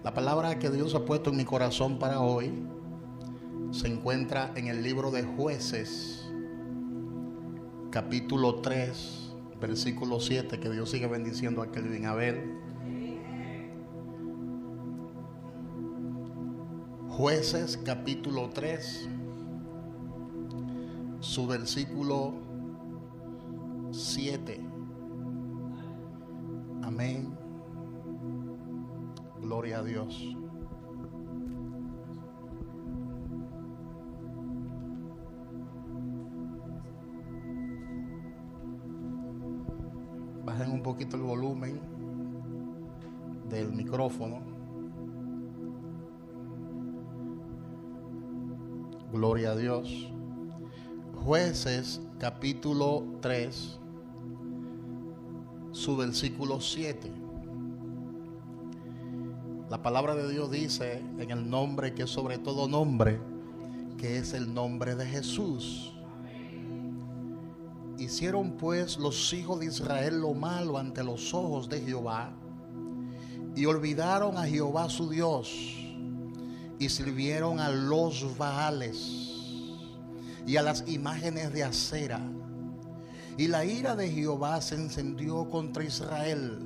La palabra que Dios ha puesto en mi corazón para hoy se encuentra en el libro de Jueces, capítulo 3, versículo 7. Que Dios siga bendiciendo a Kelvin Abel. Jueces, capítulo 3, su versículo 7. Amén. Gloria a Dios. Bajen un poquito el volumen del micrófono. Gloria a Dios. Jueces capítulo 3, su versículo 7. La palabra de Dios dice, en el nombre que es sobre todo nombre, que es el nombre de Jesús. Hicieron pues los hijos de Israel lo malo ante los ojos de Jehová, y olvidaron a Jehová su Dios, y sirvieron a los Baales y a las imágenes de acera. Y la ira de Jehová se encendió contra Israel,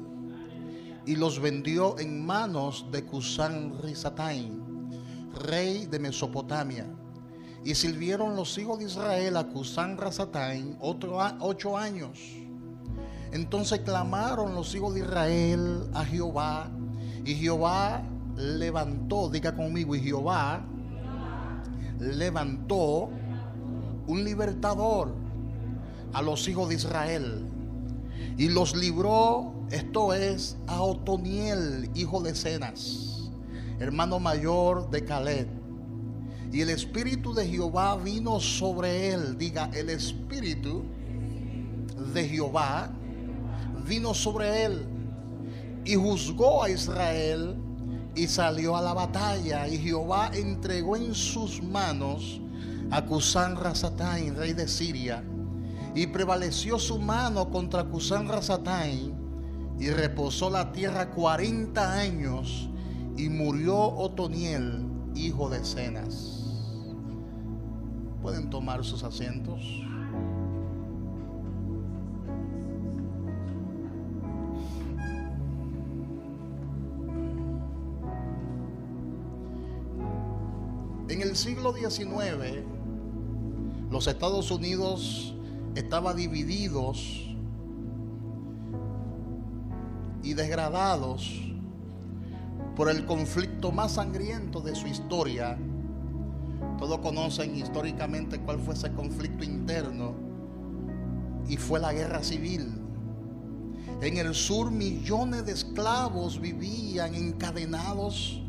y los vendió en manos de Cusán-Risataim, rey de Mesopotamia. Y sirvieron los hijos de Israel a Cusán-Risataim 8 años. Entonces clamaron los hijos de Israel a Jehová, y Jehová levantó, diga conmigo, y Jehová levantó un libertador a los hijos de Israel, y los libró, esto es, a Otoniel, hijo de Cenaz, hermano mayor de Caleb. Y el espíritu de Jehová vino sobre él, diga, el espíritu de Jehová vino sobre él, y juzgó a Israel, y salió a la batalla, y Jehová entregó en sus manos a Cusán-Risataim, rey de Siria, y prevaleció su mano contra Cusán-Risataim, y reposó la tierra 40 años, y murió Otoniel, hijo de Cenaz. Pueden tomar sus asientos. En el siglo XIX, los Estados Unidos estaban divididos y degradados por el conflicto más sangriento de su historia. Todos conocen históricamente cuál fue ese conflicto interno, y fue la guerra civil. En el sur, millones de esclavos vivían encadenados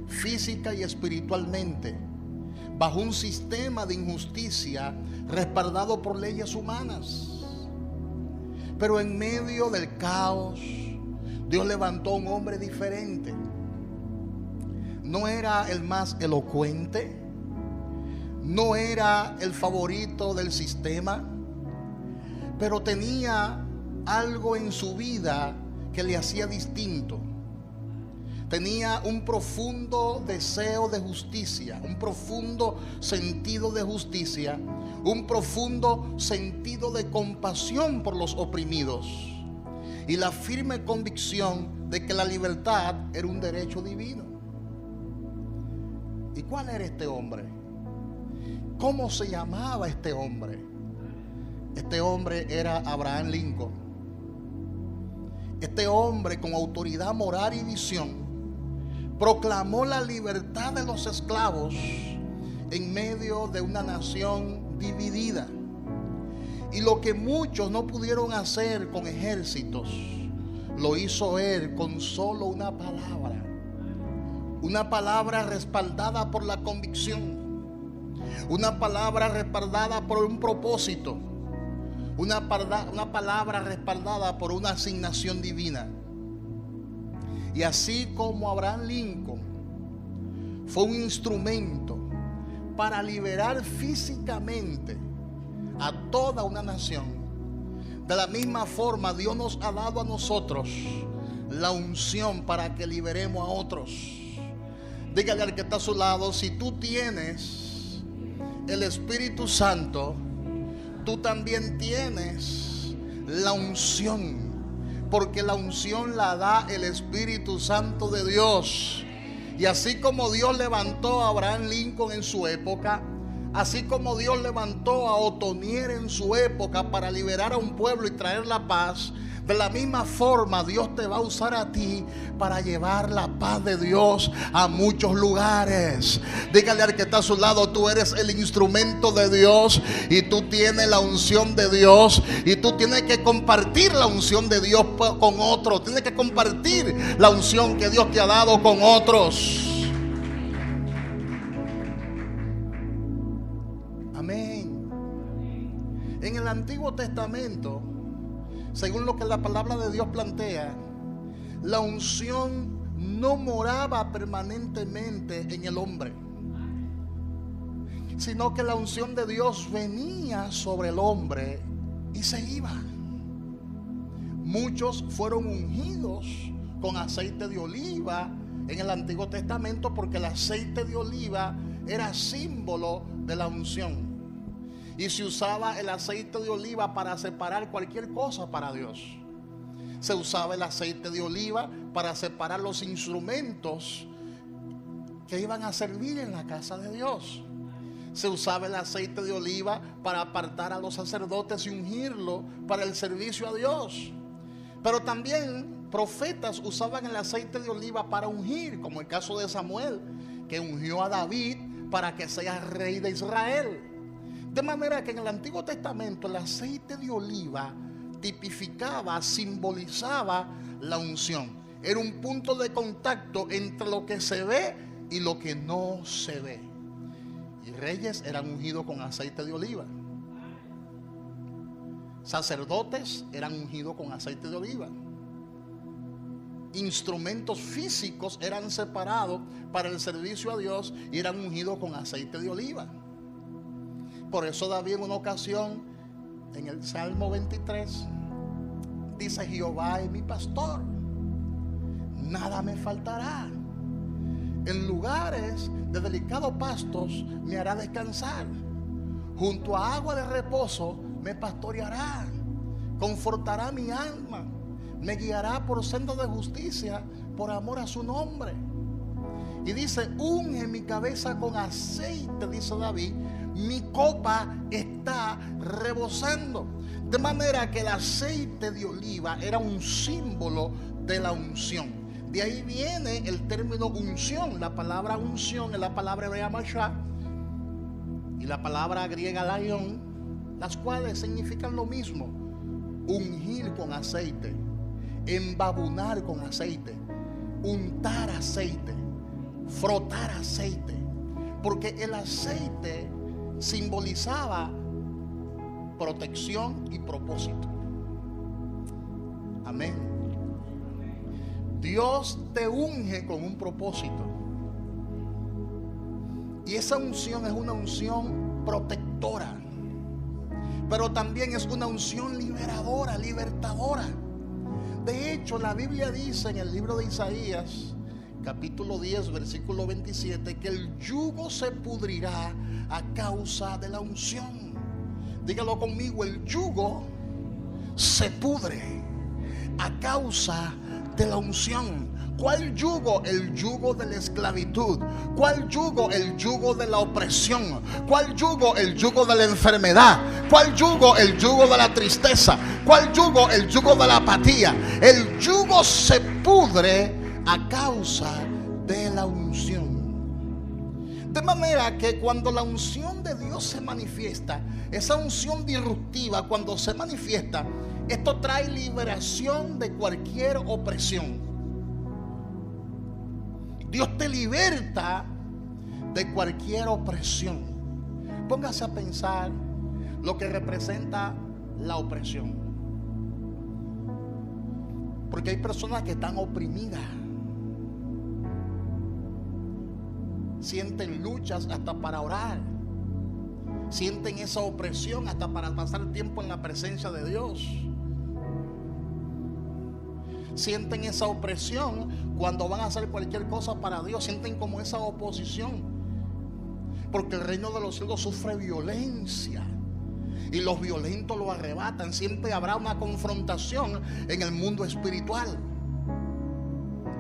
física y espiritualmente bajo un sistema de injusticia respaldado por leyes humanas. Pero en medio del caos, Dios levantó a un hombre diferente. No era el más elocuente, no era el favorito del sistema, pero tenía algo en su vida que le hacía distinto. Tenía un profundo deseo de justicia, un profundo sentido de justicia, un profundo sentido de compasión por los oprimidos, y la firme convicción de que la libertad era un derecho divino. ¿Y cuál era este hombre? ¿Cómo se llamaba este hombre? Este hombre era Abraham Lincoln. Este hombre, con autoridad moral y visión, proclamó la libertad de los esclavos en medio de una nación dividida. Y lo que muchos no pudieron hacer con ejércitos, lo hizo él con solo una palabra. Una palabra respaldada por la convicción. Una palabra respaldada por un propósito. Una palabra respaldada por una asignación divina. Y así como Abraham Lincoln fue un instrumento para liberar físicamente a toda una nación, de la misma forma Dios nos ha dado a nosotros la unción para que liberemos a otros. Dígale al que está a su lado: si tú tienes el Espíritu Santo, tú también tienes la unción, porque la unción la da el Espíritu Santo de Dios. Y así como Dios levantó a Abraham Lincoln en su época, así como Dios levantó a Otoniel en su época para liberar a un pueblo y traer la paz, de la misma forma Dios te va a usar a ti para llevar la paz de Dios a muchos lugares. Dígale al que está a su lado: tú eres el instrumento de Dios y tú tienes la unción de Dios, y tú tienes que compartir la unción de Dios con otros. Tienes que compartir la unción que Dios te ha dado con otros. Amén. En el Antiguo Testamento, según lo que la palabra de Dios plantea, la unción no moraba permanentemente en el hombre, sino que la unción de Dios venía sobre el hombre y se iba. Muchos fueron ungidos con aceite de oliva en el Antiguo Testamento, porque el aceite de oliva era símbolo de la unción. Y se usaba el aceite de oliva para separar cualquier cosa para Dios. Se usaba el aceite de oliva para separar los instrumentos que iban a servir en la casa de Dios. Se usaba el aceite de oliva para apartar a los sacerdotes y ungirlo para el servicio a Dios. Pero también profetas usaban el aceite de oliva para ungir, como el caso de Samuel, que ungió a David para que sea rey de Israel. De manera que en el Antiguo Testamento el aceite de oliva tipificaba, simbolizaba la unción. Era un punto de contacto entre lo que se ve y lo que no se ve. Y reyes eran ungidos con aceite de oliva. Sacerdotes eran ungidos con aceite de oliva. Instrumentos físicos eran separados para el servicio a Dios y eran ungidos con aceite de oliva. Por eso David en una ocasión, en el Salmo 23, dice: Jehová es mi pastor, nada me faltará. En lugares de delicados pastos me hará descansar. Junto a agua de reposo me pastoreará. Confortará mi alma. Me guiará por senda de justicia por amor a su nombre. Y dice: unge mi cabeza con aceite, dice David, mi copa está rebosando. De manera que el aceite de oliva era un símbolo de la unción. De ahí viene el término unción. La palabra unción es la palabra hebrea mashá y la palabra griega laion, las cuales significan lo mismo: ungir con aceite, embabunar con aceite, untar aceite, frotar aceite. Porque el aceite simbolizaba protección y propósito. Amén. Dios te unge con un propósito. Y esa unción es una unción protectora, pero también es una unción liberadora, libertadora. De hecho, la Biblia dice en el libro de Isaías, capítulo 10, versículo 27, que el yugo se pudrirá a causa de la unción. Dígalo conmigo: el yugo se pudre a causa de la unción. ¿Cuál yugo? El yugo de la esclavitud. ¿Cuál yugo? El yugo de la opresión. ¿Cuál yugo? El yugo de la enfermedad. ¿Cuál yugo? El yugo de la tristeza. ¿Cuál yugo? El yugo de la apatía. El yugo se pudre a causa de la unción. De manera que cuando la unción de Dios se manifiesta, esa unción disruptiva, cuando se manifiesta, esto trae liberación de cualquier opresión. Dios te liberta de cualquier opresión. Póngase a pensar lo que representa la opresión. Porque hay personas que están oprimidas. Sienten luchas hasta para orar. Sienten esa opresión hasta para pasar tiempo en la presencia de Dios. sienten esa opresión cuando van a hacer cualquier cosa para Dios, sienten como esa oposición, porque el reino de los cielos sufre violencia y los violentos lo arrebatan. Siempre habrá una confrontación en el mundo espiritual.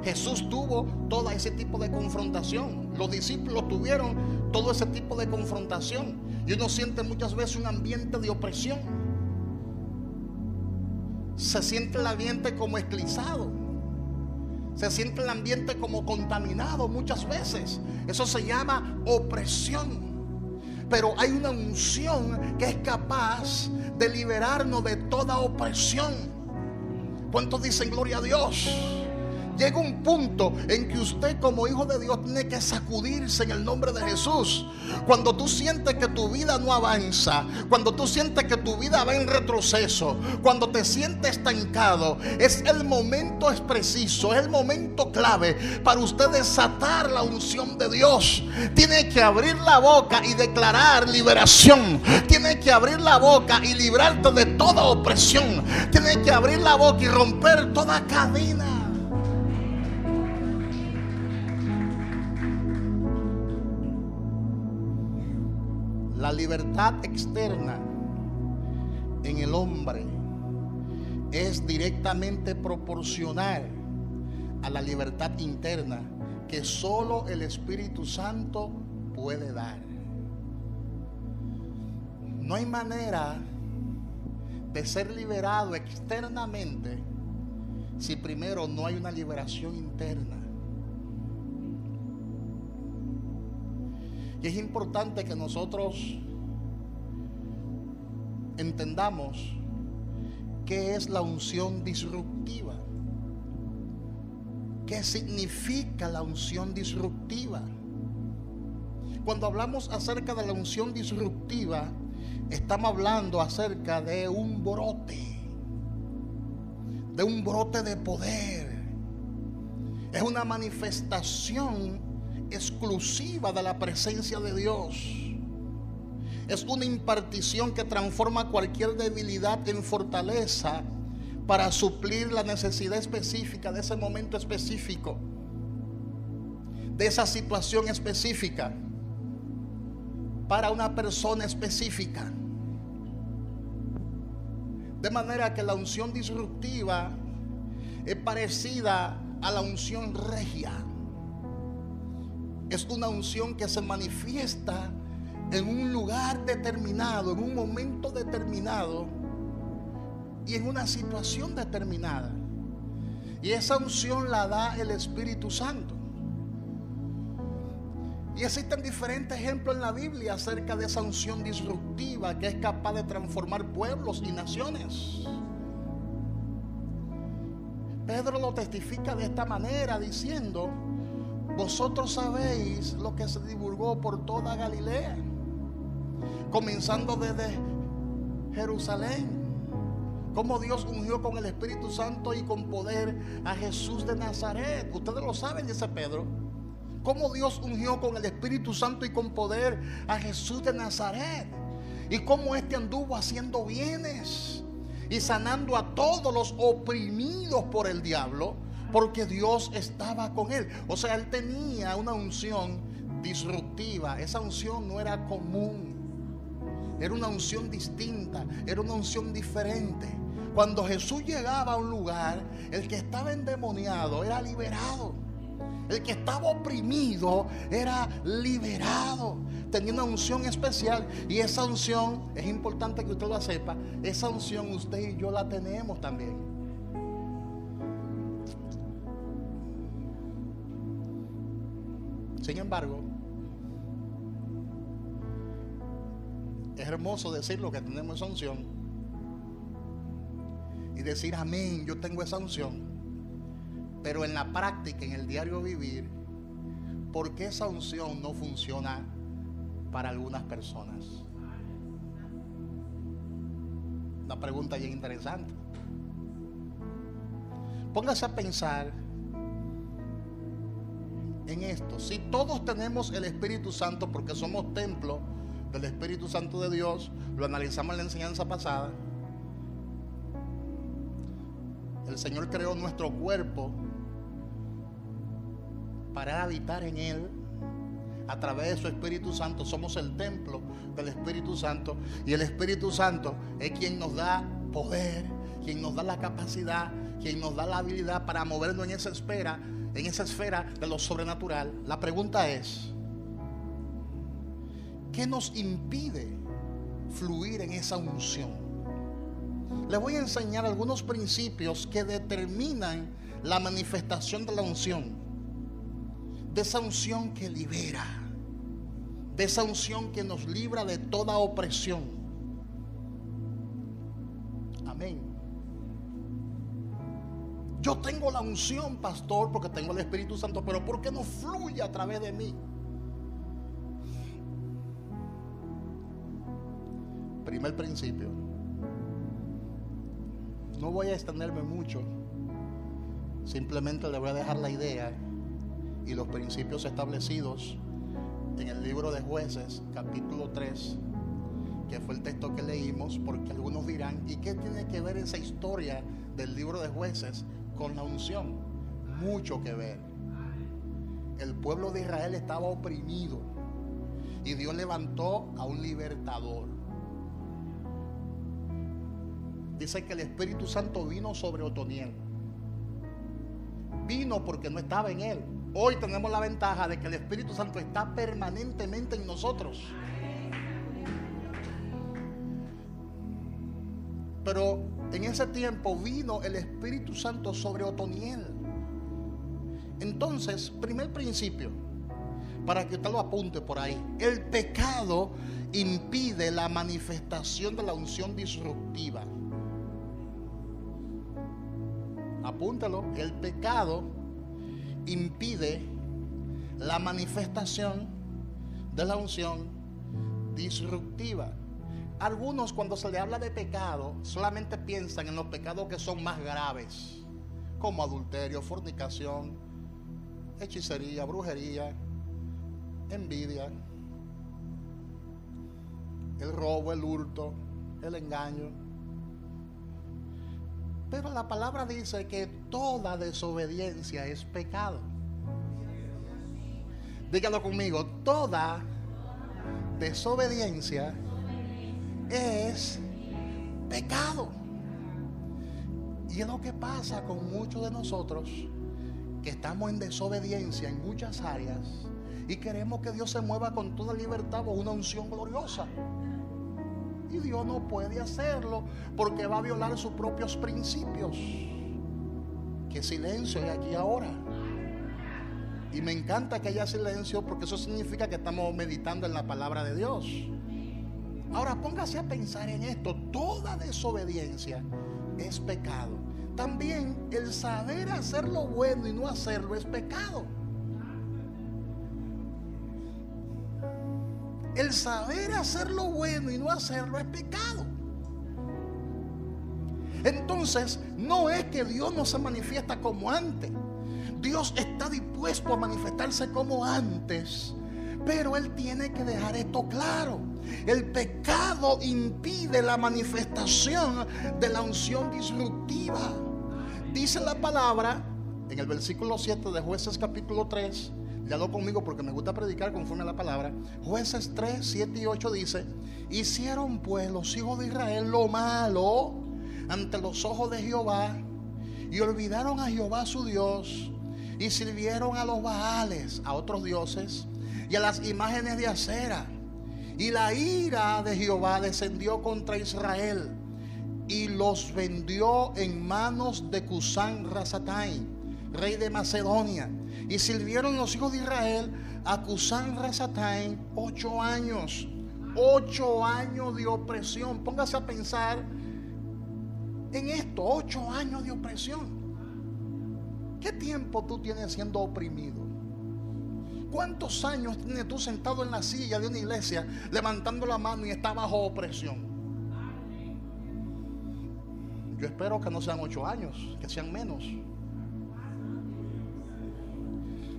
Jesús tuvo todo ese tipo de confrontación, los discípulos tuvieron todo ese tipo de confrontación, y uno siente muchas veces un ambiente de opresión. Se siente el ambiente como esclavizado, se siente el ambiente como contaminado muchas veces. Eso se llama opresión. Pero hay una unción que es capaz de liberarnos de toda opresión. ¿Cuántos dicen gloria a Dios? Llega un punto en que usted, como hijo de Dios, tiene que sacudirse en el nombre de Jesús. Cuando tú sientes que tu vida no avanza, cuando tú sientes que tu vida va en retroceso, cuando te sientes estancado, es el momento preciso, es el momento clave para usted desatar la unción de Dios. Tiene que abrir la boca y declarar liberación. Tiene que abrir la boca y librarte de toda opresión. Tiene que abrir la boca y romper toda cadena. La libertad externa en el hombre es directamente proporcional a la libertad interna que solo el Espíritu Santo puede dar. No hay manera de ser liberado externamente si primero no hay una liberación interna. Y es importante que nosotros entendamos qué es la unción disruptiva. ¿Qué significa la unción disruptiva? Cuando hablamos acerca de la unción disruptiva, estamos hablando acerca de un brote de poder. Es una manifestación exclusiva de la presencia de Dios. Es una impartición que transforma cualquier debilidad en fortaleza para suplir la necesidad específica de ese momento específico, de esa situación específica, para una persona específica. De manera que la unción disruptiva es parecida a la unción regia. Es una unción que se manifiesta en un lugar determinado, en un momento determinado y en una situación determinada. Y esa unción la da el Espíritu Santo. Y existen diferentes ejemplos en la Biblia acerca de esa unción disruptiva que es capaz de transformar pueblos y naciones. Pedro lo testifica de esta manera diciendo: vosotros sabéis lo que se divulgó por toda Galilea, comenzando desde Jerusalén, cómo Dios ungió con el Espíritu Santo y con poder a Jesús de Nazaret. Ustedes lo saben, dice Pedro, cómo Dios ungió con el Espíritu Santo y con poder a Jesús de Nazaret, y cómo este anduvo haciendo bienes y sanando a todos los oprimidos por el diablo, porque Dios estaba con él. O sea, él tenía una unción disruptiva. Esa unción no era común, era una unción distinta, era una unción diferente. Cuando Jesús llegaba a un lugar, el que estaba endemoniado era liberado, el que estaba oprimido era liberado. Tenía una unción especial, y esa unción, es importante que usted lo sepa, esa unción usted y yo la tenemos también. Sin embargo, es hermoso decir lo que tenemos esa unción y decir amén, yo tengo esa unción, pero en la práctica, en el diario vivir, ¿por qué esa unción no funciona para algunas personas? Una pregunta bien interesante. Póngase a pensar en esto. Si todos tenemos el Espíritu Santo, porque somos templo del Espíritu Santo de Dios, lo analizamos en la enseñanza pasada. El Señor creó nuestro cuerpo para habitar en Él a través de su Espíritu Santo. Somos el templo del Espíritu Santo, y el Espíritu Santo es quien nos da poder, quien nos da la capacidad, quien nos da la habilidad para movernos en esa esfera de lo sobrenatural. La pregunta es: ¿qué nos impide fluir en esa unción? Les voy a enseñar algunos principios que determinan la manifestación de la unción, de esa unción que libera, de esa unción que nos libra de toda opresión. Amén. Yo tengo la unción, pastor, porque tengo el Espíritu Santo, pero ¿por qué no fluye a través de mí? Primer principio. No voy a extenderme mucho, simplemente le voy a dejar la idea y los principios establecidos en el libro de Jueces, capítulo 3, que fue el texto que leímos, porque algunos dirán: ¿y qué tiene que ver esa historia del libro de Jueces con la unción? Mucho que ver. El pueblo de Israel estaba oprimido y Dios levantó a un libertador. Dice que el Espíritu Santo vino sobre Otoniel. Vino porque no estaba en él. Hoy tenemos la ventaja de que el Espíritu Santo está permanentemente en nosotros. Pero en ese tiempo vino el Espíritu Santo sobre Otoniel. Entonces, primer principio, para que usted lo apunte por ahí: el pecado impide la manifestación de la unción disruptiva. Apúntalo: el pecado impide la manifestación de la unción disruptiva. Algunos, cuando se le habla de pecado, solamente piensan en los pecados que son más graves, como adulterio, fornicación, hechicería, brujería, envidia, el robo, el hurto, el engaño. Pero la palabra dice que toda desobediencia es pecado. Dígalo conmigo: toda desobediencia es pecado. Y es lo que pasa con muchos de nosotros, que estamos en desobediencia en muchas áreas y queremos que Dios se mueva con toda libertad con una unción gloriosa. Y Dios no puede hacerlo porque va a violar sus propios principios. Qué silencio hay aquí ahora. Y me encanta que haya silencio, porque eso significa que estamos meditando en la palabra de Dios. Ahora póngase a pensar en esto: toda desobediencia es pecado. También el saber hacer lo bueno y no hacerlo es pecado. El saber hacer lo bueno y no hacerlo es pecado. Entonces, no es que Dios no se manifiesta como antes. Dios está dispuesto a manifestarse como antes, pero Él tiene que dejar esto claro: el pecado impide la manifestación de la unción disruptiva. Dice la palabra en el versículo 7 de Jueces capítulo 3. Léalo conmigo porque me gusta predicar conforme a la palabra. Jueces 3, 7 y 8 dice: hicieron pues los hijos de Israel lo malo ante los ojos de Jehová, y olvidaron a Jehová su Dios, y sirvieron a los Baales, a otros dioses, y a las imágenes de acera. Y la ira de Jehová descendió contra Israel, y los vendió en manos de Cusán Rasataim, rey de Macedonia. Y sirvieron los hijos de Israel a Cusán Rasataim 8 años. 8 años de opresión. Póngase a pensar en esto: 8 años de opresión. ¿Qué tiempo tú tienes siendo oprimido? ¿Cuántos años tienes tú sentado en la silla de una iglesia levantando la mano y está bajo opresión? Yo espero que no sean 8 años, que sean menos.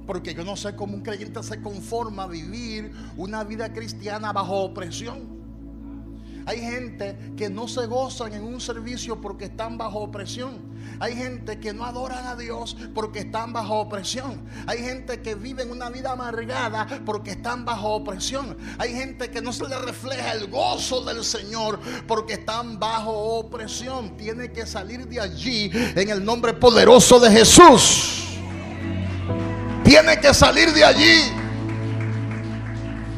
Porque yo no sé cómo un creyente se conforma a vivir una vida cristiana bajo opresión. Hay gente que no se gozan en un servicio porque están bajo opresión. Hay gente que no adoran a Dios porque están bajo opresión. Hay gente que vive una vida amargada porque están bajo opresión. Hay gente que no se le refleja el gozo del Señor porque están bajo opresión. Tiene que salir de allí en el nombre poderoso de Jesús. Tiene que salir de allí.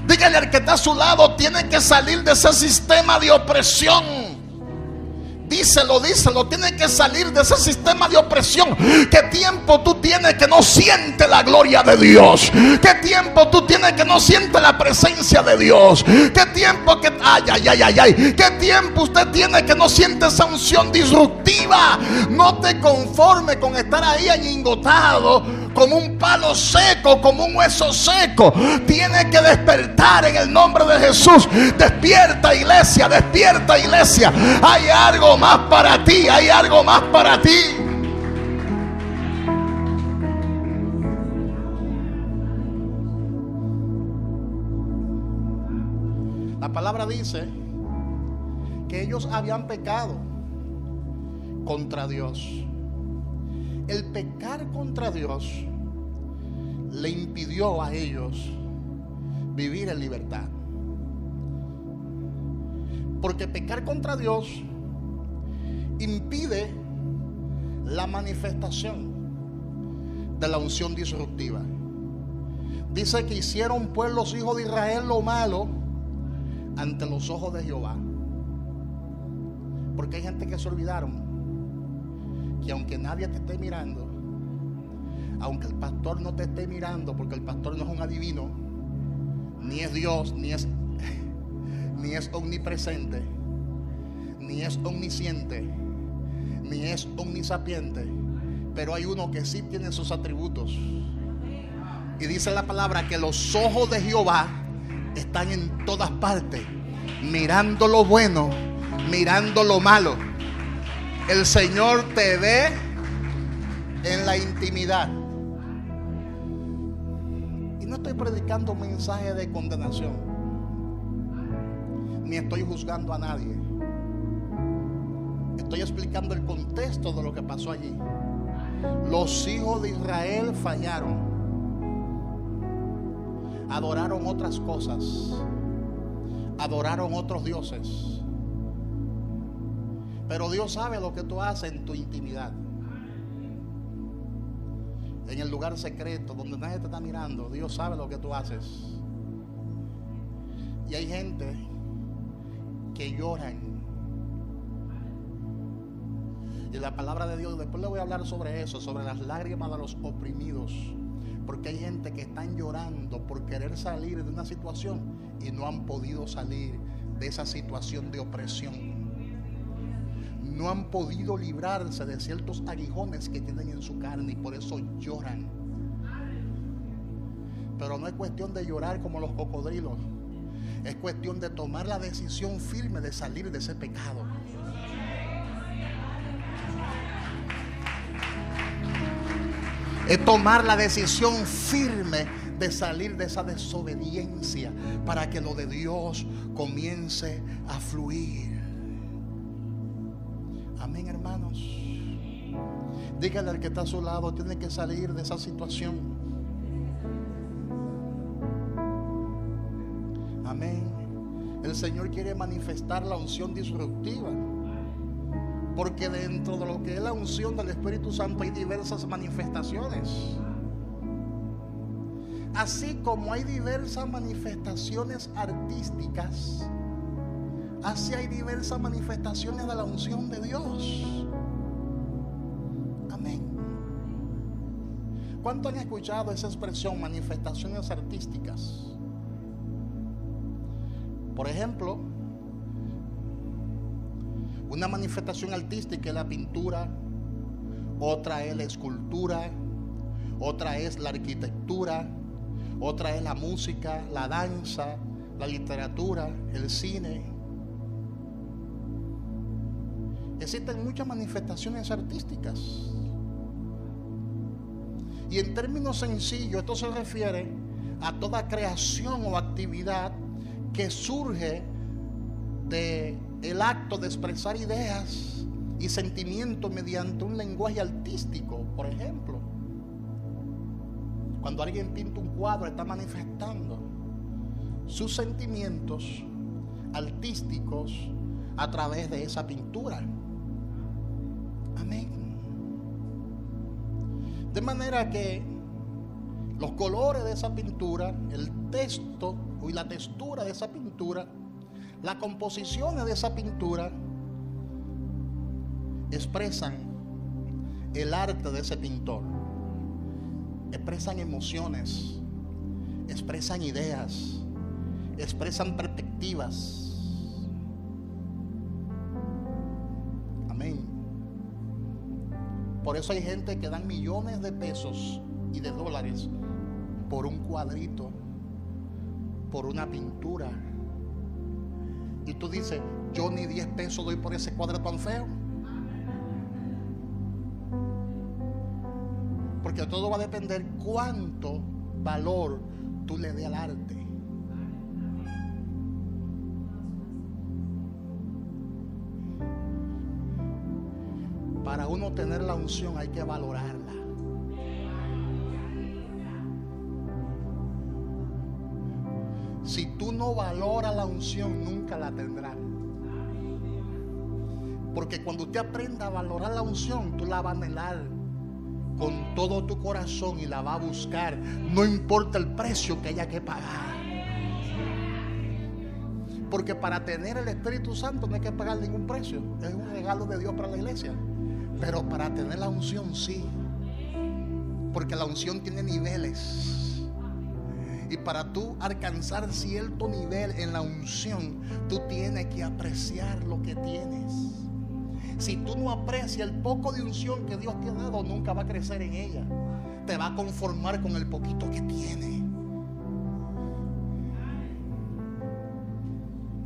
Dígale al que está a su lado, tiene que salir de ese sistema de opresión. Díselo, tiene que salir de ese sistema de opresión. ¿Qué tiempo tú tienes que no sientes la gloria de Dios? ¿Qué tiempo tú tienes que no sientes la presencia de Dios? ¿Qué tiempo que, qué tiempo usted tiene que no siente esa unción disruptiva? No te conformes con estar ahí añingotado como un palo seco, como un hueso seco. Tiene que despertar en el nombre de Jesús. Despierta, iglesia, despierta, iglesia. Hay algo más para ti, hay algo más para ti. La palabra dice que ellos habían pecado contra Dios. El pecar contra Dios le impidió a ellos vivir en libertad. Porque pecar contra Dios impide la manifestación de la unción disruptiva. Dice que hicieron pues los hijos de Israel lo malo ante los ojos de Jehová. Porque hay gente que se olvidaron que aunque nadie te esté mirando, aunque el pastor no te esté mirando, porque el pastor no es un adivino, ni es Dios, ni es omnipresente, ni es omnisciente, ni es omnisapiente, pero hay uno que sí tiene sus atributos. Y dice la palabra que los ojos de Jehová están en todas partes, mirando lo bueno, mirando lo malo. El Señor te ve en la intimidad. Y no estoy predicando un mensaje de condenación, ni estoy juzgando a nadie. Estoy explicando el contexto de lo que pasó allí. Los hijos de Israel fallaron, adoraron otras cosas, adoraron otros dioses. Pero Dios sabe lo que tú haces en tu intimidad, en el lugar secreto donde nadie te está mirando. Dios sabe lo que tú haces. Y hay gente que lloran. Y la palabra de Dios, después le voy a hablar sobre eso, sobre las lágrimas de los oprimidos. Porque hay gente que están llorando por querer salir de una situación y no han podido salir de esa situación de opresión. No han podido librarse de ciertos aguijones que tienen en su carne y por eso lloran. Pero no es cuestión de llorar como los cocodrilos. Es cuestión de tomar la decisión firme de salir de ese pecado. Es tomar la decisión firme de salir de esa desobediencia para que lo de Dios comience a fluir. Amén, hermanos. Dígale al que está a su lado, tiene que salir de esa situación. Amén. El Señor quiere manifestar la unción disruptiva, porque dentro de lo que es la unción del Espíritu Santo hay diversas manifestaciones. Así como hay diversas manifestaciones artísticas, así hay diversas manifestaciones de la unción de Dios. Amén. ¿Cuántos han escuchado esa expresión, manifestaciones artísticas? Por ejemplo, una manifestación artística es la pintura, otra es la escultura, otra es la arquitectura, otra es la música, la danza, la literatura, el cine. Existen muchas manifestaciones artísticas. Y en términos sencillos, esto se refiere a toda creación o actividad que surge de el acto de expresar ideas y sentimientos mediante un lenguaje artístico. Por ejemplo, cuando alguien pinta un cuadro, está manifestando sus sentimientos artísticos a través de esa pintura. Amén. De manera que los colores de esa pintura, el texto y la textura de esa pintura, las composiciones de esa pintura expresan el arte de ese pintor, expresan emociones, expresan ideas, expresan perspectivas. Amén. Por eso hay gente que dan millones de pesos y de dólares por un cuadrito, por una pintura. Y tú dices, yo ni 10 pesos doy por ese cuadro tan feo. Porque todo va a depender cuánto valor tú le des al arte. Para uno tener la unción hay que valorarla. Si tú no valoras la unción, nunca la tendrás. Porque cuando usted aprenda a valorar la unción, tú la vas a anhelar con todo tu corazón y la vas a buscar, no importa el precio que haya que pagar. Porque para tener el Espíritu Santo no hay que pagar ningún precio. Es un regalo de Dios para la iglesia. Pero para tener la unción sí. Porque la unción tiene niveles. Y para tú alcanzar cierto nivel en la unción, tú tienes que apreciar lo que tienes. Si tú no aprecias el poco de unción que Dios te ha dado, nunca va a crecer en ella. Te va a conformar con el poquito que tiene.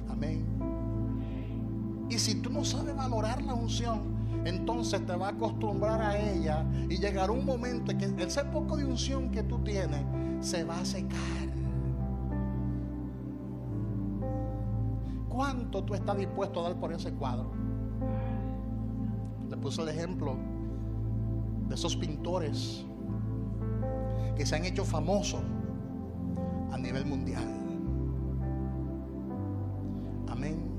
Amén. Y si tú no sabes valorar la unción, entonces te va a acostumbrar a ella y llegará un momento en que ese poco de unción que tú tienes se va a secar. ¿Cuánto tú estás dispuesto a dar por ese cuadro? Le puse el ejemplo de esos pintores que se han hecho famosos a nivel mundial. Amén.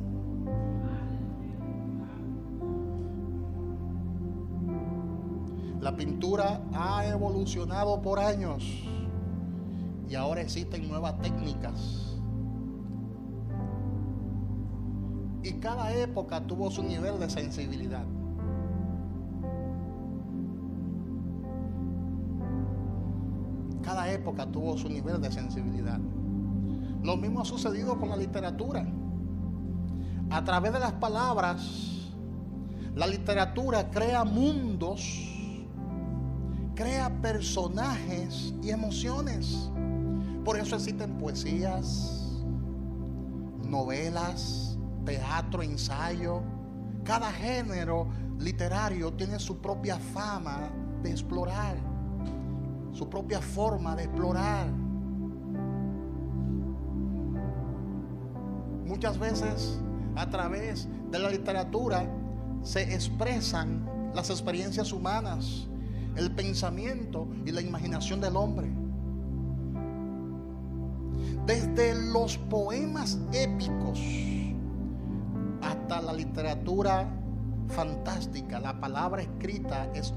La pintura ha evolucionado por años y ahora existen nuevas técnicas. Y cada época tuvo su nivel de sensibilidad. Cada época tuvo su nivel de sensibilidad. Lo mismo ha sucedido con la literatura. A través de las palabras, la literatura crea mundos, crea personajes y emociones. Por eso existen poesías, novelas, teatro, ensayo. Cada género literario tiene su propia fama de explorar, su propia forma de explorar. Muchas veces a través de la literatura se expresan las experiencias humanas, el pensamiento y la imaginación del hombre. Desde los poemas épicos hasta la literatura fantástica, la palabra escrita es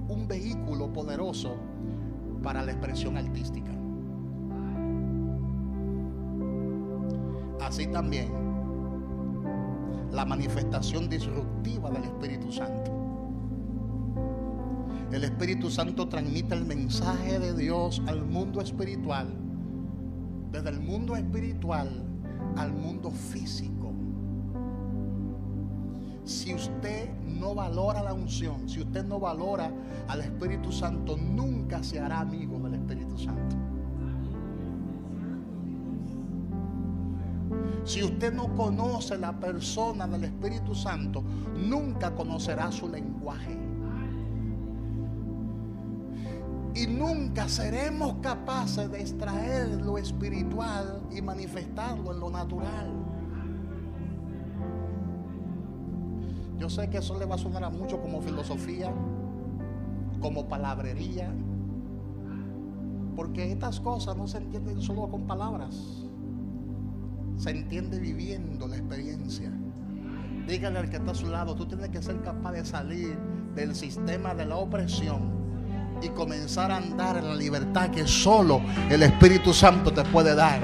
un vehículo poderoso para la expresión artística. Así también la manifestación disruptiva del Espíritu Santo. El Espíritu Santo transmite el mensaje de Dios al mundo espiritual, desde el mundo espiritual al mundo físico. Si usted no valora la unción, si usted no valora al Espíritu Santo, nunca se hará amigo del Espíritu Santo. Si usted no conoce la persona del Espíritu Santo, nunca conocerá su lenguaje. Y nunca seremos capaces de extraer lo espiritual y manifestarlo en lo natural. Yo sé que eso le va a sonar a mucho como filosofía, como palabrería, porque estas cosas no se entienden solo con palabras, se entiende viviendo la experiencia. Dígale al que está a su lado: tú tienes que ser capaz de salir del sistema de la opresión y comenzar a andar en la libertad que solo el Espíritu Santo te puede dar.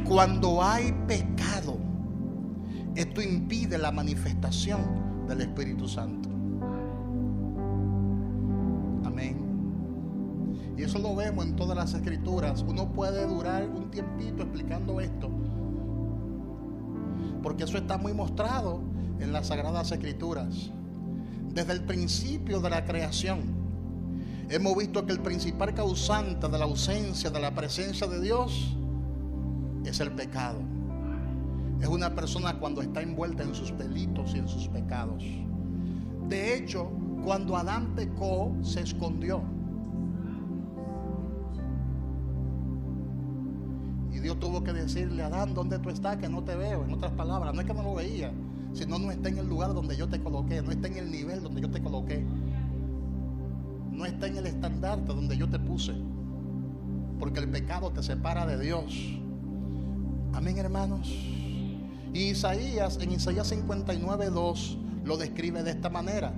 Cuando hay pecado, esto impide la manifestación del Espíritu Santo. Amén. Y eso lo vemos en todas las Escrituras. Uno puede durar un tiempito explicando esto, porque eso está muy mostrado en las Sagradas Escrituras. Desde el principio de la creación hemos visto que el principal causante de la ausencia de la presencia de Dios es el pecado. Es una persona cuando está envuelta en sus delitos y en sus pecados. De hecho, cuando Adán pecó, se escondió. Y Dios tuvo que decirle: Adán, ¿dónde tú estás? Que no te veo. En otras palabras, no es que no lo veía, sino no está en el lugar donde yo te coloqué, no está en el nivel donde yo te coloqué, no está en el estandarte donde yo te puse, porque el pecado te separa de Dios. Amén, hermanos. Y Isaías, en Isaías 59:2, lo describe de esta manera.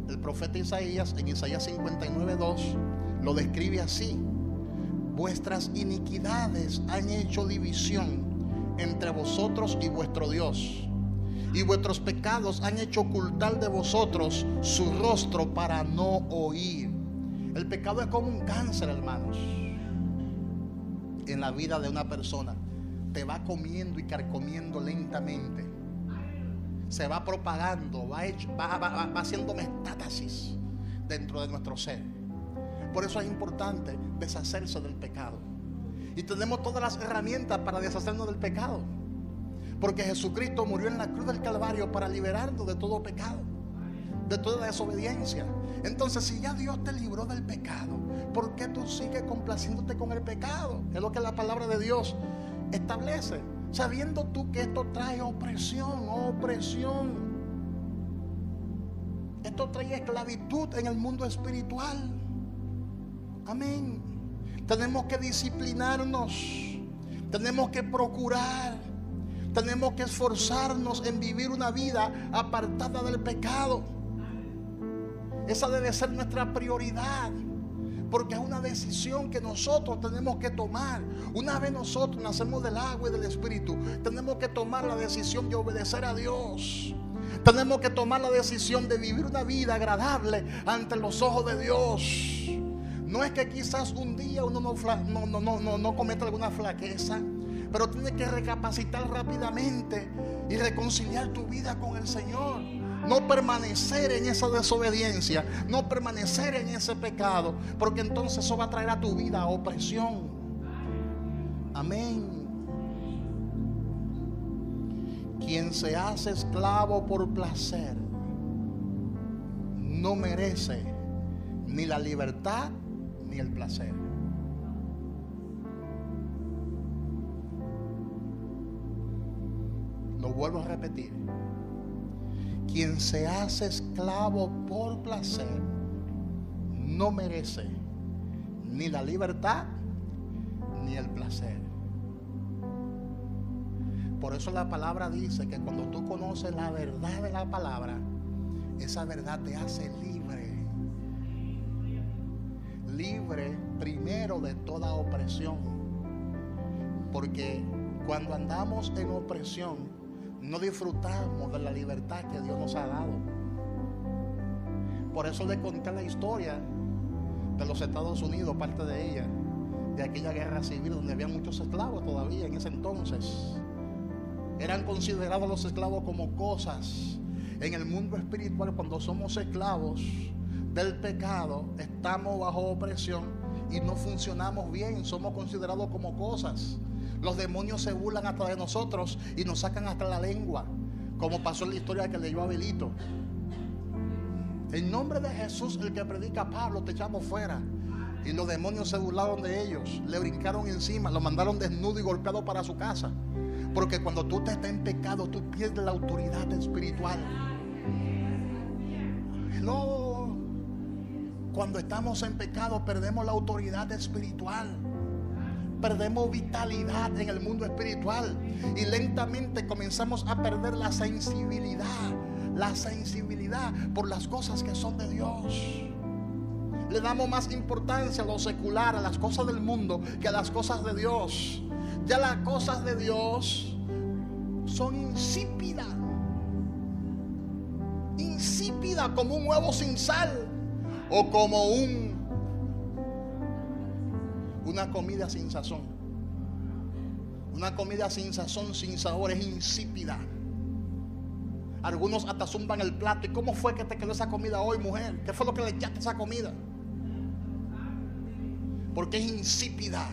El profeta Isaías, en Isaías 59:2, lo describe así: vuestras iniquidades han hecho división entre vosotros y vuestro Dios, y vuestros pecados han hecho ocultar de vosotros su rostro para no oír. El pecado es como un cáncer, hermanos, en la vida de una persona. Te va comiendo y carcomiendo lentamente, se va propagando, va haciendo metástasis dentro de nuestro ser. Por eso es importante deshacerse del pecado, y tenemos todas las herramientas para deshacernos del pecado, porque Jesucristo murió en la cruz del Calvario para liberarnos de todo pecado, de toda desobediencia. Entonces, si ya Dios te libró del pecado, ¿por qué tú sigues complaciéndote con el pecado? Es lo que la palabra de Dios establece, sabiendo tú que esto trae opresión. Esto trae esclavitud en el mundo espiritual. Amén. Tenemos que disciplinarnos, tenemos que procurar, tenemos que esforzarnos en vivir una vida apartada del pecado. Esa debe ser nuestra prioridad, porque es una decisión que nosotros tenemos que tomar. Una vez nosotros nacemos del agua y del Espíritu, tenemos que tomar la decisión de obedecer a Dios. Tenemos que tomar la decisión de vivir una vida agradable ante los ojos de Dios. No es que quizás un día uno no cometa alguna flaqueza, pero tienes que recapacitar rápidamente y reconciliar tu vida con el Señor. No permanecer en esa desobediencia, no permanecer en ese pecado, porque entonces eso va a traer a tu vida opresión. Amén. Quien se hace esclavo por placer no merece ni la libertad ni el placer. Lo vuelvo a repetir: quien se hace esclavo por placer no merece ni la libertad ni el placer. Por eso la palabra dice que cuando tú conoces la verdad de la palabra, esa verdad te hace libre. Libre primero de toda opresión. Porque cuando andamos en opresión, no disfrutamos de la libertad que Dios nos ha dado. Por eso le conté la historia de los Estados Unidos, parte de ella, de aquella guerra civil donde había muchos esclavos todavía en ese entonces. Eran considerados los esclavos como cosas. En el mundo espiritual, cuando somos esclavos del pecado, estamos bajo opresión y no funcionamos bien, somos considerados como cosas. Los demonios se burlan hasta de nosotros y nos sacan hasta la lengua, como pasó en la historia que leyó Abelito. En nombre de Jesús, el que predica Pablo, te echamos fuera. Y los demonios se burlaron de ellos, le brincaron encima, lo mandaron desnudo y golpeado para su casa. Porque cuando tú te estás en pecado, tú pierdes la autoridad espiritual. No, cuando estamos en pecado perdemos la autoridad espiritual, perdemos vitalidad en el mundo espiritual y lentamente comenzamos a perder la sensibilidad por las cosas que son de Dios. Le damos más importancia a lo secular, a las cosas del mundo, que a las cosas de Dios. Ya las cosas de Dios son insípidas como un huevo sin sal, o como una comida sin sazón. Una comida sin sazón, sin sabor, es insípida. Algunos hasta zumban el plato. ¿Y cómo fue que te quedó esa comida hoy, mujer? ¿Qué fue lo que le echaste a esa comida? Porque es insípida.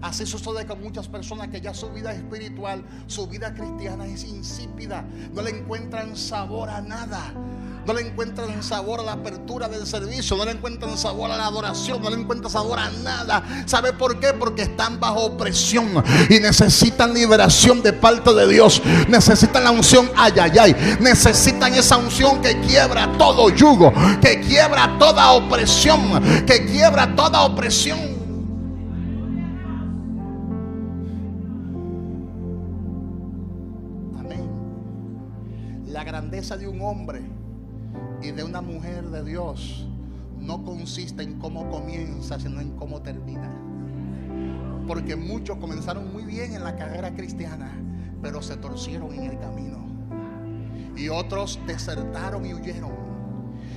Así sucede con muchas personas que ya su vida espiritual, su vida cristiana es insípida. No le encuentran sabor a nada. No le encuentran sabor a la apertura del servicio. No le encuentran sabor a la adoración. No le encuentran sabor a nada. ¿Sabe por qué? Porque están bajo opresión y necesitan liberación de parte de Dios. Necesitan la unción, ay, ay, ay. Necesitan esa unción que quiebra todo yugo, que quiebra toda opresión, que quiebra toda opresión. La grandeza de un hombre y de una mujer de Dios no consiste en cómo comienza, sino en cómo termina. Porque muchos comenzaron muy bien en la carrera cristiana, pero se torcieron en el camino. Y otros desertaron y huyeron.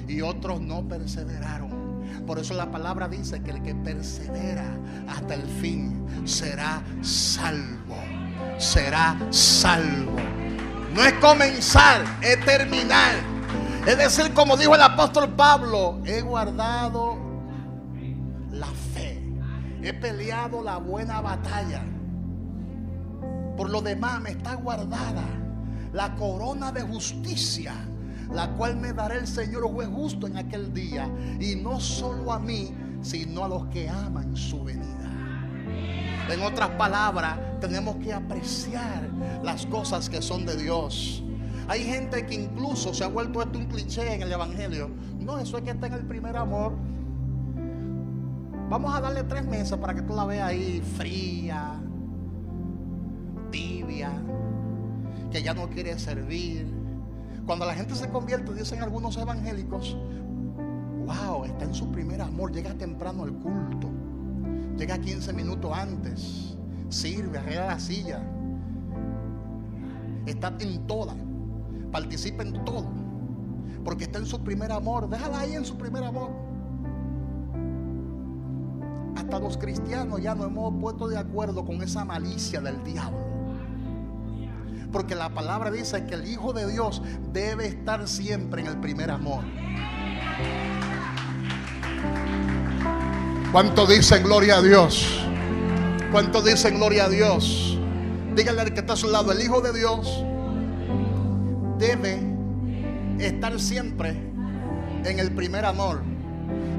Y otros no perseveraron. Por eso la palabra dice que el que persevera hasta el fin será salvo. Será salvo. No es comenzar, es terminar. Es decir, como dijo el apóstol Pablo, he guardado la fe, he peleado la buena batalla. Por lo demás me está guardada la corona de justicia, la cual me dará el Señor juez justo en aquel día, y no solo a mí, sino a los que aman su venida. En otras palabras, tenemos que apreciar las cosas que son de Dios. Hay gente que incluso se ha vuelto esto un cliché en el evangelio. No, eso es que está en el primer amor. Vamos a darle 3 meses para que tú la veas ahí fría, tibia, que ya no quiere servir. Cuando la gente se convierte, dicen algunos evangélicos, wow, está en su primer amor, llega temprano al culto. Llega 15 minutos antes, sirve, arregla la silla, está en toda, participa en todo, porque está en su primer amor. Déjala ahí en su primer amor. Hasta los cristianos ya nos hemos puesto de acuerdo con esa malicia del diablo, porque la palabra dice que el Hijo de Dios debe estar siempre en el primer amor. ¿Cuánto dicen gloria a Dios? ¿Cuánto dicen gloria a Dios? Díganle al que está a su lado, el Hijo de Dios debe estar siempre en el primer amor.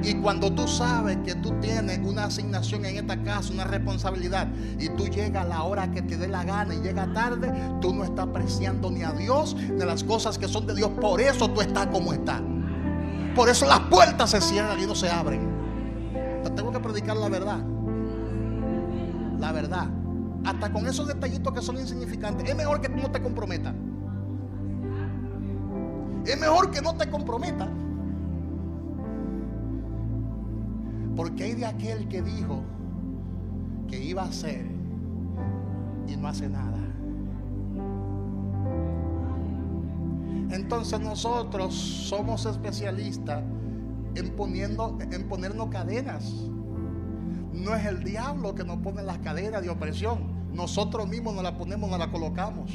Y cuando tú sabes que tú tienes una asignación en esta casa, una responsabilidad, y tú llegas a la hora que te dé la gana y llegas tarde, tú no estás apreciando ni a Dios ni a las cosas que son de Dios. Por eso tú estás como estás. Por eso las puertas se cierran y no se abren. Te tengo que predicar la verdad. La verdad. Hasta con esos detallitos que son insignificantes. Es mejor que tú no te comprometas. Es mejor que no te comprometas. Porque hay de aquel que dijo que iba a hacer y no hace nada. Entonces nosotros somos especialistas en ponernos cadenas. No es el diablo que nos pone las cadenas de opresión. Nosotros mismos nos las ponemos, nos las colocamos.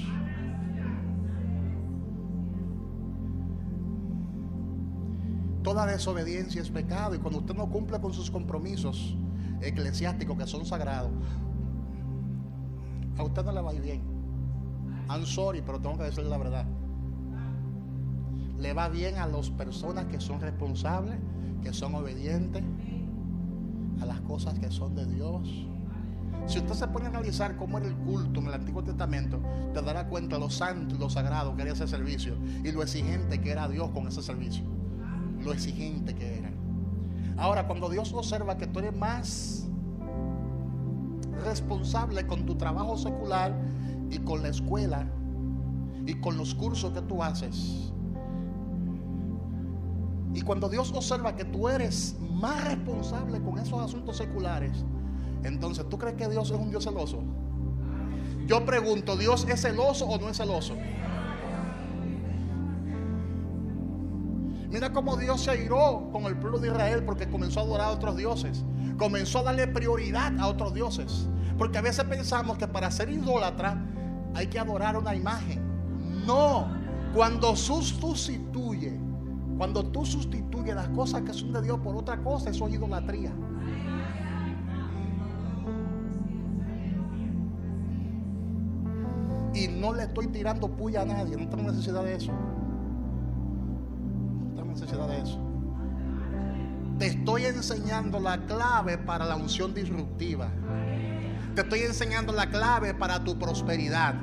Toda desobediencia es pecado. Y cuando usted no cumple con sus compromisos eclesiásticos que son sagrados, a usted no le va a ir bien. I'm sorry, pero tengo que decirle la verdad. Le va bien a las personas que son responsables, que son obedientes, a las cosas que son de Dios. Si usted se pone a analizar cómo era el culto en el Antiguo Testamento, te dará cuenta de lo santo y lo sagrado que era ese servicio y lo exigente que era Dios con ese servicio. Lo exigente que era. Ahora, cuando Dios observa que tú eres más responsable con tu trabajo secular y con la escuela y con los cursos que tú haces, y cuando Dios observa que tú eres más responsable con esos asuntos seculares, entonces, ¿tú crees que Dios es un Dios celoso? Yo pregunto, ¿Dios es celoso o no es celoso? Mira cómo Dios se airó con el pueblo de Israel porque comenzó a adorar a otros dioses. Comenzó a darle prioridad a otros dioses. Porque a veces pensamos que para ser idólatra hay que adorar una imagen. No, cuando tú sustituyes las cosas que son de Dios por otra cosa, eso es idolatría. Y no le estoy tirando puya a nadie. No tengo necesidad de eso. No tengo necesidad de eso. Te estoy enseñando la clave para la unción disruptiva. Te estoy enseñando la clave para tu prosperidad.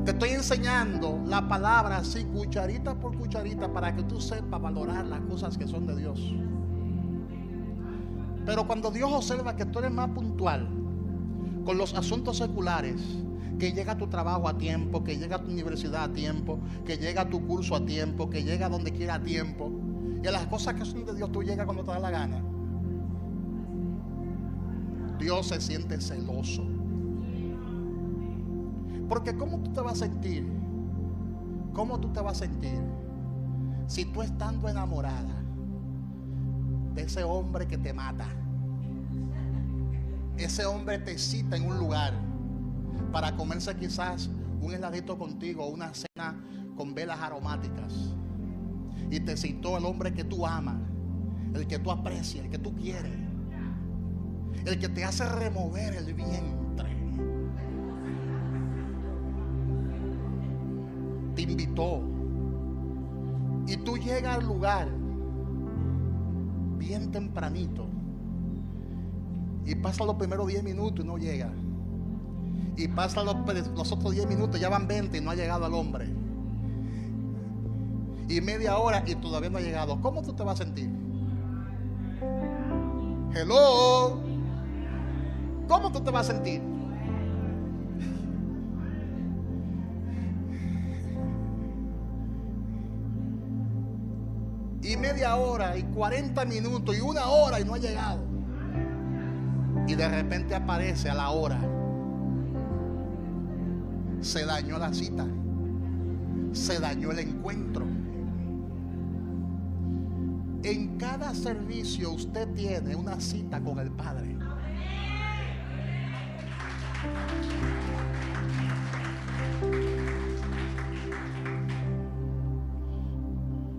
Te estoy enseñando la palabra así, cucharita por cucharita, para que tú sepas valorar las cosas que son de Dios. Pero cuando Dios observa que tú eres más puntual con los asuntos seculares, que llega a tu trabajo a tiempo, que llega a tu universidad a tiempo, que llega a tu curso a tiempo, que llega a donde quiera a tiempo, y a las cosas que son de Dios tú llegas cuando te da la gana, Dios se siente celoso. Porque ¿cómo tú te vas a sentir? ¿Cómo tú te vas a sentir si tú estando enamorada de ese hombre que te mata, ese hombre te cita en un lugar para comerse quizás un heladito contigo, una cena con velas aromáticas, y te citó el hombre que tú amas, el que tú aprecias, el que tú quieres, el que te hace remover el vientre? Te invitó y tú llegas al lugar bien tempranito y pasa los primeros 10 minutos y no llega. Y pasan los otros 10 minutos, ya van 20 y no ha llegado el hombre. Y media hora y todavía no ha llegado. ¿Cómo tú te vas a sentir? Hello. ¿Cómo tú te vas a sentir? Y media hora y 40 minutos y una hora y no ha llegado. Y de repente aparece a la hora. Se dañó la cita, se dañó el encuentro. En cada servicio usted tiene una cita con el Padre.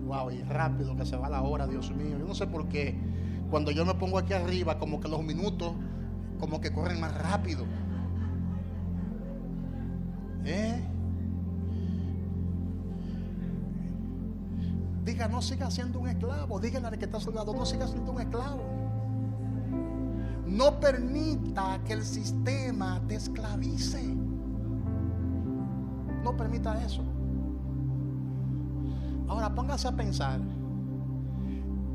Wow, y rápido que se va la hora, Dios mío. Yo no sé por qué cuando yo me pongo aquí arriba, como que los minutos como que corren más rápido. Diga, no siga siendo un esclavo. Dígale al que está a su lado, no siga siendo un esclavo. No permita que el sistema te esclavice. No permita eso. Ahora póngase a pensar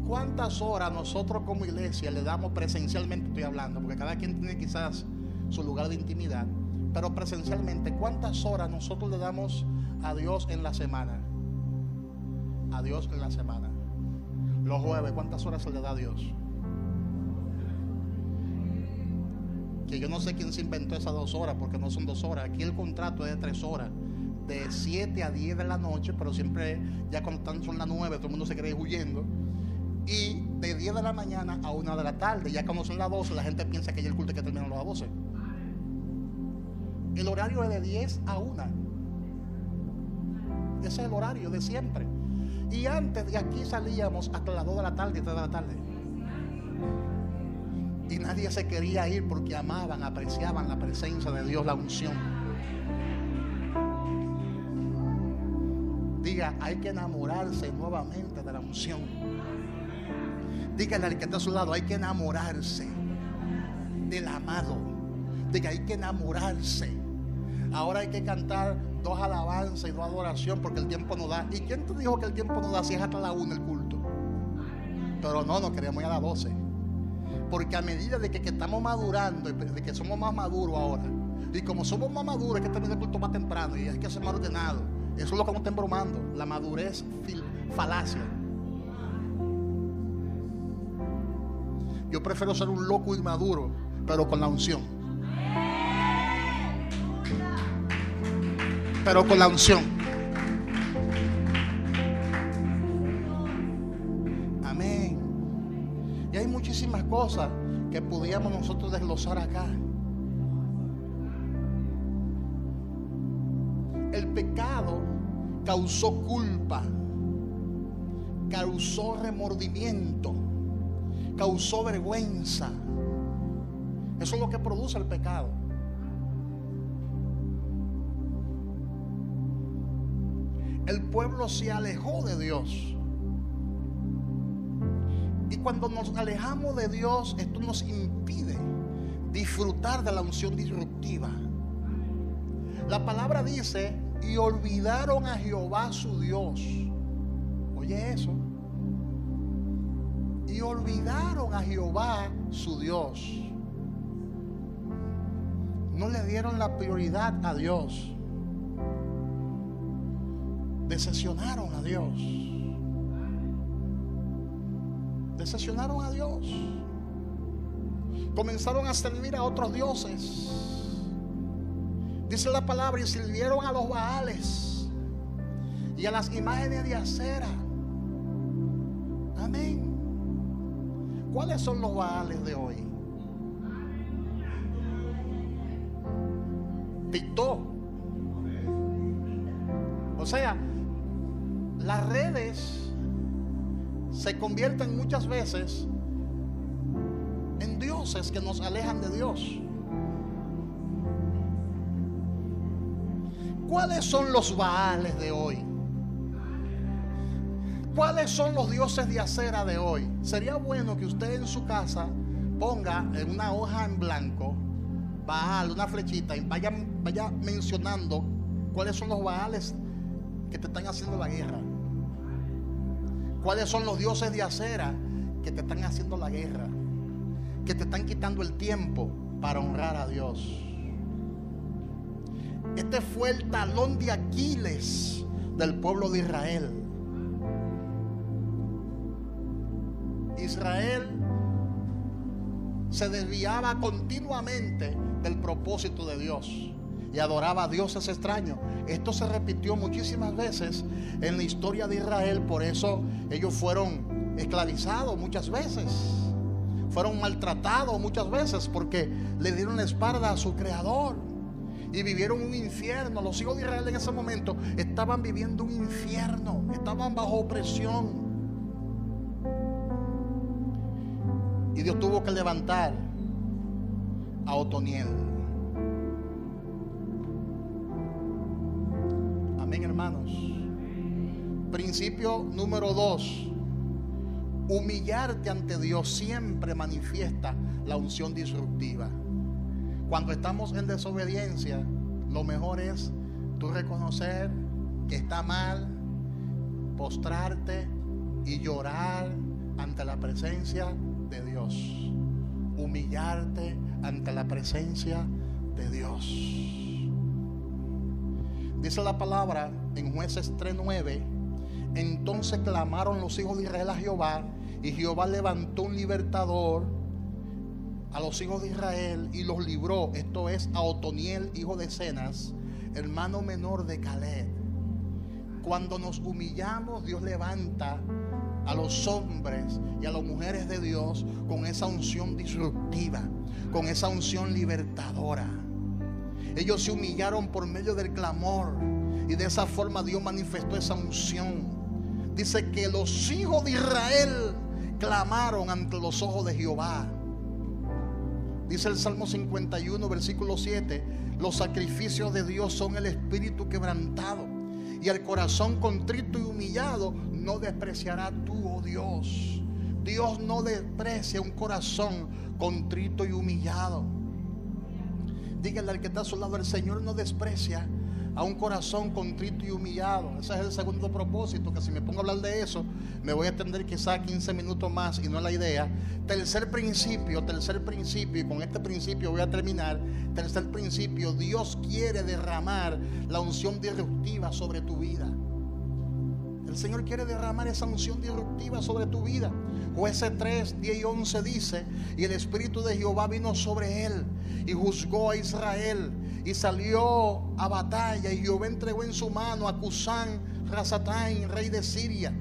cuántas horas nosotros como iglesia le damos presencialmente, estoy hablando, porque cada quien tiene quizás su lugar de intimidad, pero presencialmente, ¿cuántas horas nosotros le damos a Dios en la semana? A Dios en la semana. Los jueves, ¿cuántas horas se le da a Dios? Que yo no sé quién se inventó esas 2 horas, porque no son 2 horas. Aquí el contrato es de 3 horas, de 7 a 10 de la noche, pero siempre ya cuando son las 9 todo el mundo se quiere ir huyendo. Y de 10 de la mañana a 1 de la tarde, ya cuando son las 12 la gente piensa que ya el culto es que termina a las 12. El horario es de 10 a 1. Ese es el horario de siempre. Y antes de aquí salíamos hasta las 2 de la tarde y 3 de la tarde. Y nadie se quería ir porque amaban, apreciaban la presencia de Dios, la unción. Diga, hay que enamorarse nuevamente de la unción. Dígale al que está a su lado, hay que enamorarse del amado. Diga, hay que enamorarse. Ahora hay que cantar 2 alabanzas y 2 adoración porque el tiempo no da. ¿Y quién te dijo que el tiempo no da si es hasta la 1 el culto? Pero no queríamos ir a las 12. Porque a medida de que estamos madurando, de que somos más maduros ahora, y como somos más maduros, hay que terminar el culto más temprano y hay que ser más ordenado. Eso es lo que nos está embromando, la madurez falacia. Yo prefiero ser un loco inmaduro, pero con la unción. Pero con la unción. Amén. Y hay muchísimas cosas que pudiéramos nosotros desglosar acá. El pecado causó culpa, causó remordimiento, causó vergüenza. Eso es lo que produce el pecado. El pueblo se alejó de Dios. Y cuando nos alejamos de Dios, esto nos impide disfrutar de la unción disruptiva. La palabra dice, y olvidaron a Jehová su Dios. Oye eso. Y olvidaron a Jehová su Dios. No le dieron la prioridad a Dios. Decepcionaron a Dios. Decepcionaron a Dios. Comenzaron a servir a otros dioses. Dice la palabra, y sirvieron a los Baales y a las imágenes de acera. Amén. ¿Cuáles son los Baales de hoy? TikTok. O sea, las redes se convierten muchas veces en dioses que nos alejan de Dios. ¿Cuáles son los Baales de hoy? ¿Cuáles son los dioses de acera de hoy? Sería bueno que usted en su casa ponga en una hoja en blanco Baal, una flechita, y vaya mencionando cuáles son los Baales que te están haciendo la guerra. ¿Cuáles son los dioses de acera que te están haciendo la guerra? Que te están quitando el tiempo para honrar a Dios. Este fue el talón de Aquiles del pueblo de Israel. Israel se desviaba continuamente del propósito de Dios y adoraba a dioses extraños. Esto se repitió muchísimas veces en la historia de Israel. Por eso ellos fueron esclavizados muchas veces, fueron maltratados muchas veces, porque le dieron la espalda a su creador y vivieron un infierno. Los hijos de Israel en ese momento estaban viviendo un infierno, estaban bajo opresión. Y Dios tuvo que levantar a Otoniel. Amén, hermanos. Principio número 2. Humillarte ante Dios siempre manifiesta la unción disruptiva. Cuando estamos en desobediencia, lo mejor es tú reconocer que está mal, postrarte y llorar ante la presencia de Dios. Humillarte ante la presencia de Dios. Dice la palabra en Jueces 3:9: entonces clamaron los hijos de Israel a Jehová, y Jehová levantó un libertador a los hijos de Israel y los libró. Esto es a Otoniel, hijo de Cenaz, hermano menor de Caleb. Cuando nos humillamos, Dios levanta a los hombres y a las mujeres de Dios con esa unción disruptiva, con esa unción libertadora. Ellos se humillaron por medio del clamor y de esa forma Dios manifestó esa unción. Dice que los hijos de Israel clamaron ante los ojos de Jehová. Dice el Salmo 51, versículo 7: los sacrificios de Dios son el espíritu quebrantado, y el corazón contrito y humillado no despreciará tú, oh Dios. Dios no desprecia un corazón contrito y humillado. Dígale al que está a su lado: el Señor no desprecia a un corazón contrito y humillado. Ese es el segundo propósito, que si me pongo a hablar de eso me voy a extender quizás 15 minutos más y no es la idea. Tercer principio, y con este principio voy a terminar. Tercer principio: Dios quiere derramar la unción disruptiva sobre tu vida. El Señor quiere derramar esa unción disruptiva sobre tu vida. Jueces 3, 10 y 11 dice: y el Espíritu de Jehová vino sobre él y juzgó a Israel, y salió a batalla, y Jehová entregó en su mano a Cusán Rasataim, rey de Siria,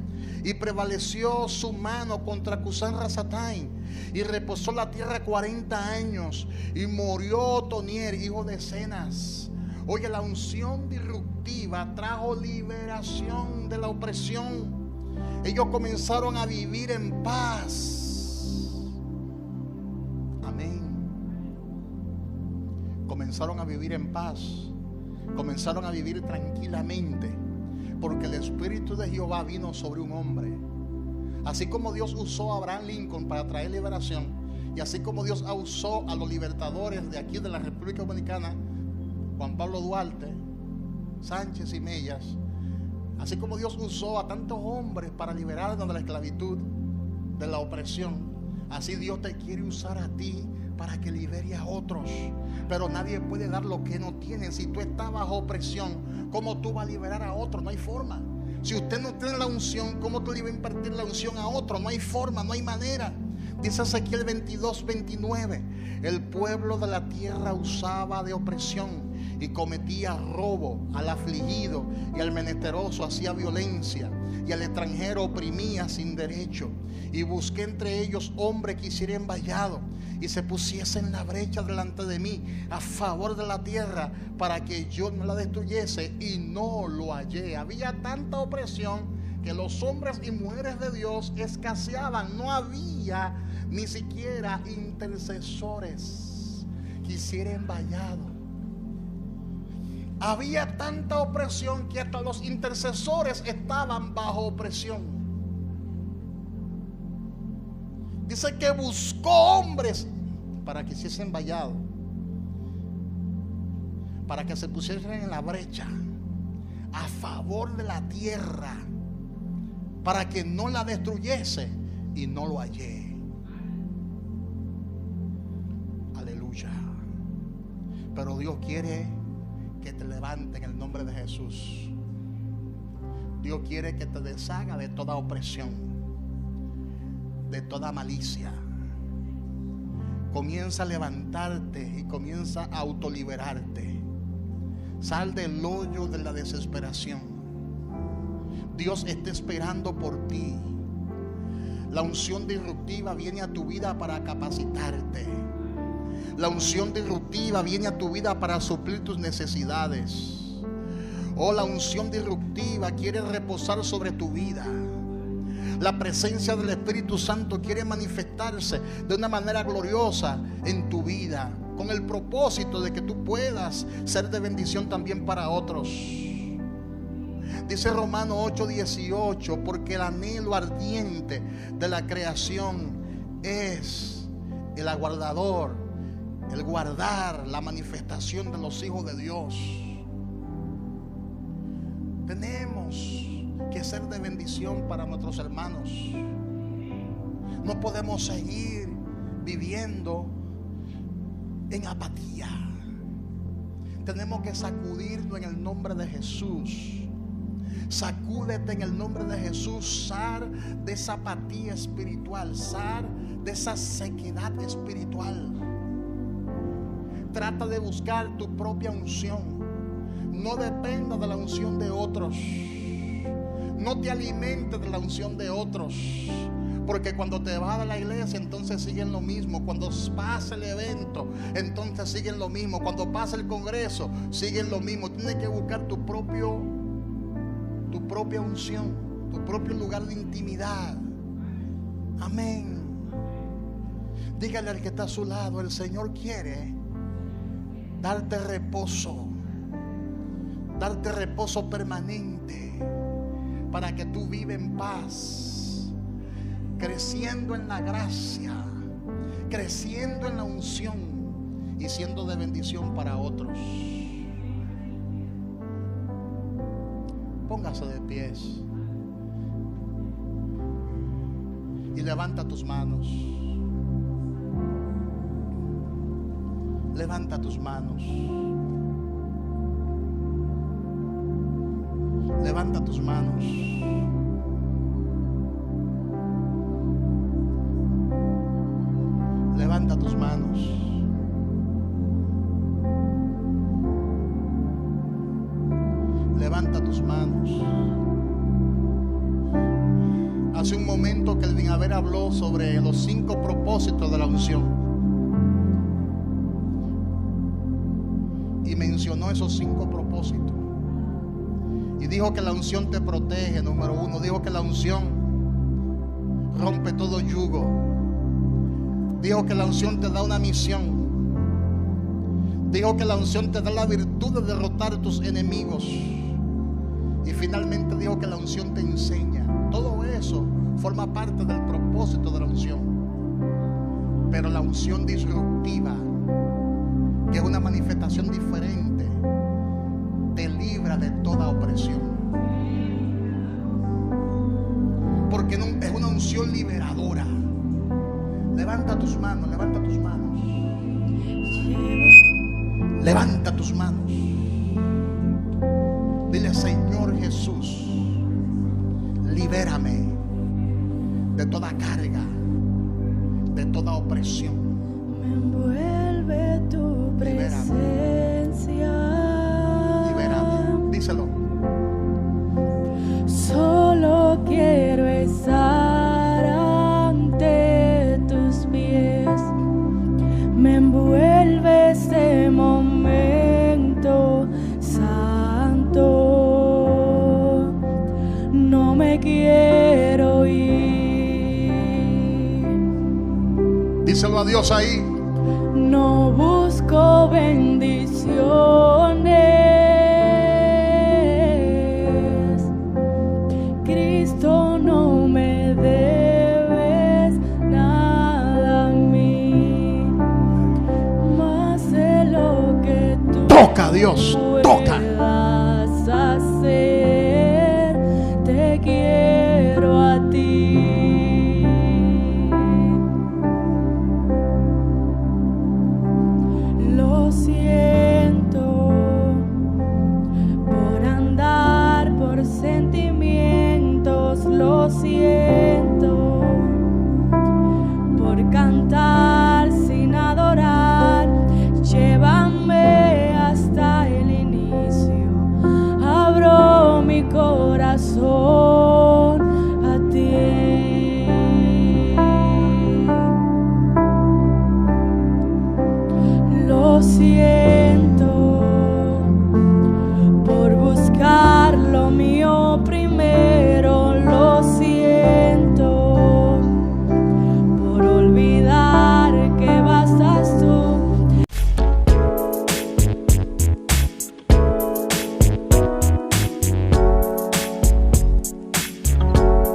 y prevaleció su mano contra Cusán Rasataim, y reposó la tierra 40 años, y murió Otoniel, hijo de Cenas. Oye, la unción disruptiva trajo liberación de la opresión. Ellos comenzaron a vivir en paz. Amén. Comenzaron a vivir en paz. Comenzaron a vivir tranquilamente, porque el Espíritu de Jehová vino sobre un hombre. Así como Dios usó a Abraham Lincoln para traer liberación, y así como Dios usó a los libertadores de aquí de la República Dominicana, Juan Pablo Duarte, Sánchez y Mellas, así como Dios usó a tantos hombres para liberarnos de la esclavitud, de la opresión, así Dios te quiere usar a ti para que libere a otros. Pero nadie puede dar lo que no tiene. Si tú estás bajo opresión, ¿cómo tú vas a liberar a otros? No hay forma. Si usted no tiene la unción, ¿cómo tú le vas a impartir la unción a otro? No hay forma, no hay manera. Dice Ezequiel 22, 29: el pueblo de la tierra usaba de opresión y cometía robo, al afligido y al menesteroso hacía violencia, y al extranjero oprimía sin derecho. Y busqué entre ellos hombre que hicieran vallado y se pusiese en la brecha delante de mí a favor de la tierra, para que yo no la destruyese, y no lo hallé. Había tanta opresión que los hombres y mujeres de Dios escaseaban. No había ni siquiera intercesores que hicieran vallado. Había tanta opresión que hasta los intercesores estaban bajo opresión. Dice que buscó hombres para que hiciesen vallado, para que se pusieran en la brecha a favor de la tierra, para que no la destruyese, y no lo hallé. Aleluya. Pero Dios quiere que te levante en el nombre de Jesús. Dios quiere que te deshaga de toda opresión, de toda malicia. Comienza a levantarte y comienza a autoliberarte. Sal del hoyo de la desesperación. Dios está esperando por ti. La unción disruptiva viene a tu vida para capacitarte. La unción disruptiva viene a tu vida para suplir tus necesidades. Oh, la unción disruptiva quiere reposar sobre tu vida. La presencia del Espíritu Santo quiere manifestarse de una manera gloriosa en tu vida, con el propósito de que tú puedas ser de bendición también para otros. Dice Romanos 8:18: porque el anhelo ardiente de la creación es el aguardador, el guardar la manifestación de los hijos de Dios. Tenemos que ser de bendición para nuestros hermanos. No podemos seguir viviendo en apatía. Tenemos que sacudirnos en el nombre de Jesús. Sacúdete en el nombre de Jesús. Sal de esa apatía espiritual. Sal de esa sequedad espiritual. Trata de buscar tu propia unción. No dependa de la unción de otros. No te alimentes de la unción de otros. Porque cuando te vas de la iglesia, entonces siguen lo mismo. Cuando pasa el evento, entonces siguen lo mismo. Cuando pasa el congreso, siguen lo mismo. Tienes que buscar tu propia unción, tu propio lugar de intimidad. Amén. Dígale al que está a su lado: el Señor quiere darte reposo permanente, para que tú vivas en paz. creciendo en la gracia, creciendo en la unción y siendo de bendición para otros. Póngase de pies y levanta tus manos. Levanta tus manos. Levanta tus manos. Levanta tus manos. Levanta tus manos. Hace un momento que el Binaver habló sobre los 5 propósitos de la unción y mencionó esos 5 propósitos y dijo que la unción te protege. Número 1, dijo que la unción rompe todo yugo. Dijo que la unción te da una misión. Dijo que la unción te da la virtud de derrotar a tus enemigos. Y finalmente dijo que la unción te enseña. Todo eso forma parte del propósito de la unción. Pero la unción disruptiva, que es una manifestación diferente, te libra de toda opresión. Porque es una unción liberadora. Levanta tus manos, levanta tus manos. Levanta tus manos. Dile: Señor Jesús, libérame de toda carga, de toda opresión. Me envuelve tu presencia. Libérame. Díselo. Solo quiero estar ante tus pies. Me envuelve este momento santo. No me quiero ir. Díselo a Dios ahí. No busco bendiciones. Cristo, no me debes nada a mí, más de lo que tú Toca, Dios, toca. puedas hacer. Te quiero a ti. Lo siento por andar por sentimientos. Lo siento por cantar sin adorar. Llévame hasta el inicio. Abro mi corazón a ti. Lo siento